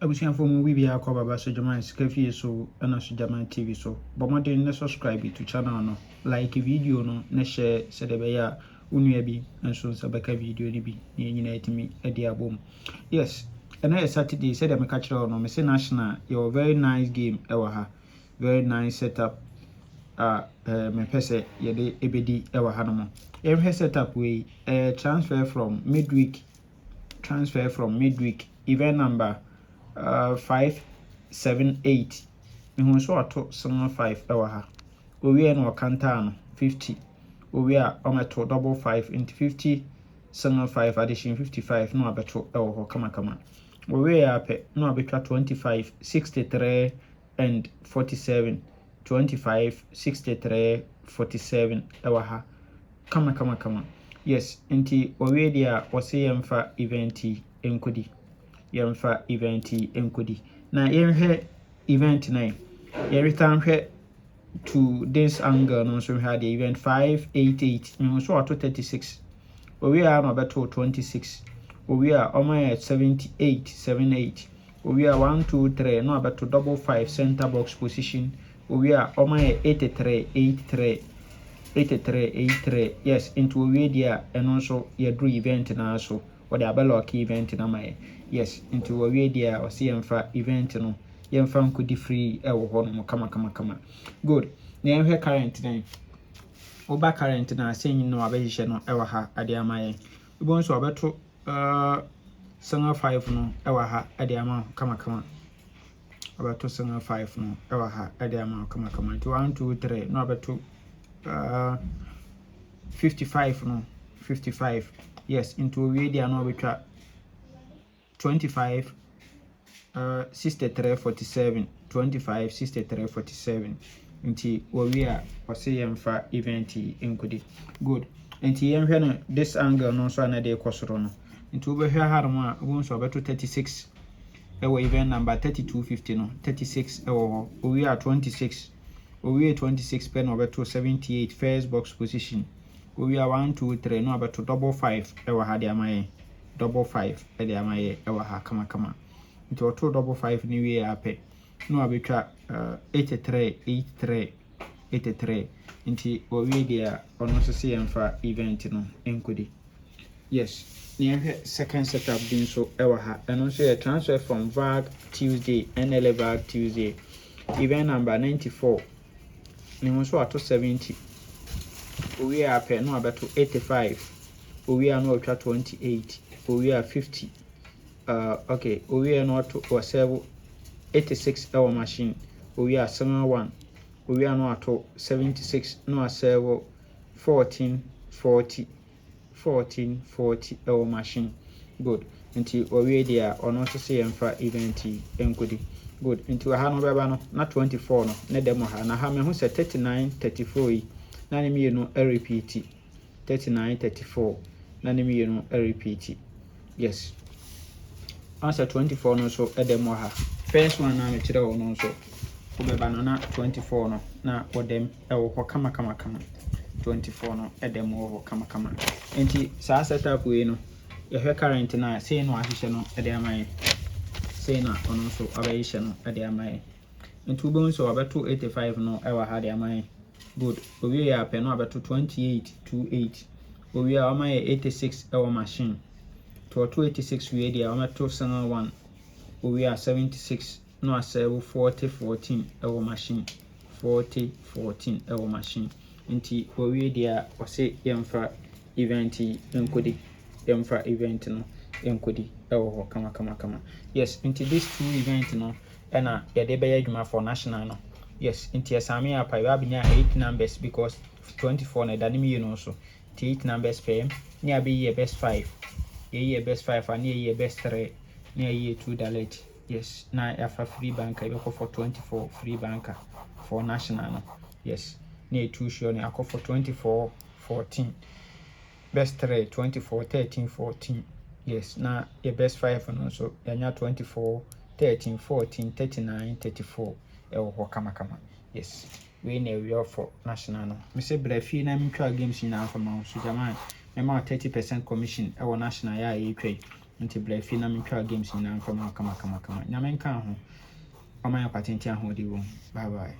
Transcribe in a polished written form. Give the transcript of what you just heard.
abusuafo mu bibi akọ baba so Jaman Sikafi so ana so Jaman TV so bomodin na subscribe to channel no like video no na share se de be ya unua bi enso sabaka video ni bi ni nyina etimi edi abom. Yes, and na Saturday said I make a chiro no me say national your very nice game ewa ha, very nice setup me pese ye de ebedi ewa ha no mo every setup we transfer from midweek event number 578 me so ato summer 5 ewa ha owie no kanta no 50 owie a ometo double 5 into 50 summer 5 addition 55 no abeto ewo ho kama owie a pe no abetwa 25 63 and 47 25 63 47 ewa ha kama yes nti owie dia wose yemfa eventi enkodi na yenhwe event 9 ye return hwe to this angle no so hwe the event 588 me so auto 36 owie a no beto 26 owie a omo 78 owie a 1 2 3 no beto double 5 center box position owie a omo 83 yes into owie dia eno so ye do event na so or the abalock event na my yes into owie dia o see yemfa event no yemfa nkodi free e wo ho no kama good na yemhwe current then oba current na senyi no abehye no e wa ha ade amaye ubon so abeto sanga 5 no e wa ha ade ama kama abeto sanga 5 no e wa ha ade ama kama 1 2 3 no abeto 55 yes into owie dia no betwa 25 63 47 25 63 47 nti owie a wose yemfa event enkodi good nti yemhwe no this angle no so na de ekosoro no nti obehwe harmo a obunso obeto 36 ewo event number 3250 no 36 ewo ho owie a 26 owie 26 pen obeto 78 first box position owie a 1 2 3 no obeto double 5 ewo ha de amaye double 5 de amaye ewo ha kama nti oto double 5 ni wie ape no abetwa 83 nti owie dia ono so se yemfa event no enkodi yes ni second setup din so ewo ha eno so ye transfer from VAG Tuesday NL VAG Tuesday event number 94 ni so ato 70 owie ape no abeto 85 owie no otwa 28 owie 50 okay owie no to serve 86 hour machine owie 71 owie no ato 76 no serve 1440 hour machine good nti owie dia ono so se yemfa event enkodi good nti ha no beba no na 24 no ne demo ha na ha me hu se 39 34 yi na ne mi no repeat 39 34 na ne mi no repeat yes answer 24 no so edemo ha first one na me kire wo no so obeba no na 24 no na odem ewo ho kama 24 no edemo ho kama enti sa setup we no ye hwe current na say no ahihye no ede amaye say na ono so abahihye no ede amaye enti ubon so abeto 85 no ewa ha de amaye good owie ya pe no abeto 28 owie a amaye 86 ewa machine to 86 we dia ameto sanga 1 owie a 76 no asebe 40 ewa machine 40 ewa machine nti owie dia wose yemfa event enkodi yemfa event no enkodi ewo ho kama yes nti this two event no na yede be adwuma for national no yes nti asame apa you abinya 8 numbers because 24 na dani mi no so 8 numbers pem ni abi ye best 5 ye best 5 and ye best 3 ni ye 2 dalet yes na yafa free banker you go for 24 free banker for national no yes ni 2 sure ni akọ for 24 14 best 3 24 13 14 yes na ye best 5 no so yanya 24 13 14 39 34 ewo ho kama yes we na we for national no me say brafi na mitwa games na afa ma so Jaman me ma 30% commission ewo national ya ye twa nti bla fi na mentwa games nyinaa mfa ma kama nyame nka ho ɔma yɛ kwatenti ahodi wo bye bye